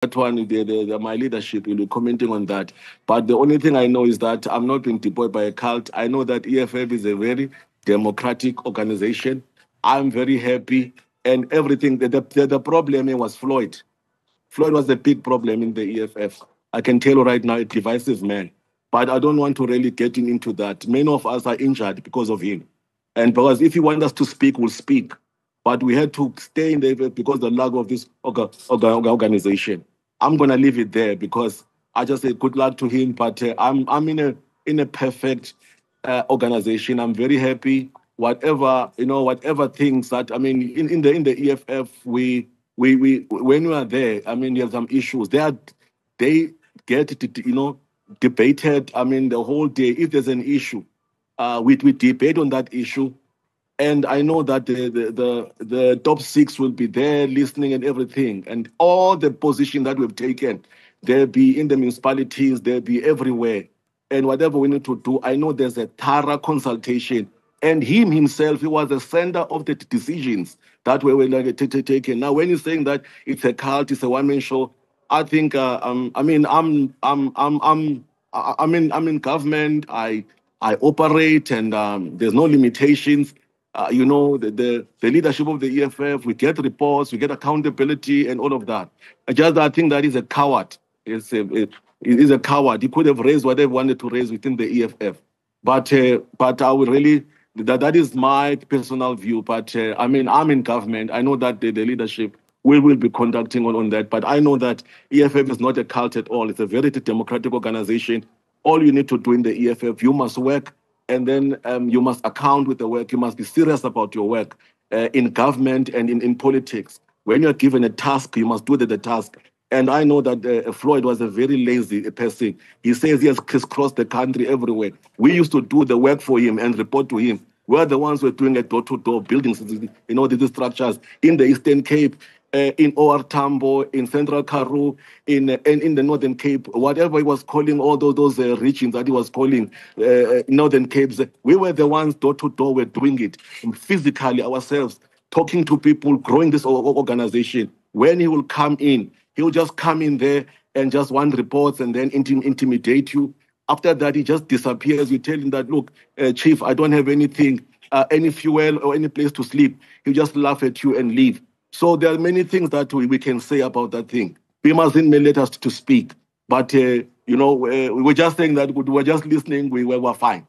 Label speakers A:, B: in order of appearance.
A: that one, my leadership will be commenting on that. But the only thing I know is that I'm not being deployed by a cult. I know that EFF is a very democratic organization. I'm very happy. And everything, the problem was Floyd. Floyd was the big problem in the EFF. I can tell you right now, a divisive man. But I don't want to really get into that. Many of us are injured because of him. And because if he wants us to speak, we'll speak. But we had to stay in the EFF because of the lack of this organization. I'm gonna leave it there because I just say good luck to him. But I'm in a perfect organization. I'm very happy. Whatever things that I mean in the EFF, we when we are there, I mean, you have some issues. They get debated. I mean, the whole day. If there's an issue, we debate on that issue. And I know that the top six will be there listening and everything. And all the position that we've taken, they'll be in the municipalities, they'll be everywhere. And whatever we need to do, I know there's a thorough consultation. And him himself, he was the center of the decisions that were like, taken. Now, when you're saying that it's a cult, it's a one-man show, I think, I mean, I'm in government. I operate, and there's no limitations. The leadership of the EFF, we get reports, we get accountability, and all of that. I think that is a coward. It is a coward. He could have raised whatever he wanted to raise within the EFF. But I would really, that is my personal view. But I mean, I'm in government. I know that the leadership will be conducting on that. But I know that EFF is not a cult at all. It's a very democratic organization. All you need to do in the EFF, you must work, and then you must account with the work. You must be serious about your work in government and in politics. When you're given a task, you must do the task. And I know that Floyd was a very lazy person. He says he has crisscrossed the country everywhere. We used to do the work for him and report to him. We're the ones who are doing a door-to-door buildings, these structures in the Eastern Cape, in OR Tambo, in Central Karoo, in the Northern Cape, whatever he was calling all those regions that he was calling Northern Capes. We were the ones door-to-door were doing it physically ourselves, talking to people, growing this organization. When he will come in, he will just come in there and just want reports and then intimidate you. After that, he just disappears. You tell him that, look, Chief, I don't have anything, any fuel or any place to sleep. He'll just laugh at you and leave. So there are many things that we can say about that thing. We mustn't let us to speak. But, we're just saying that we're just listening. We were fine.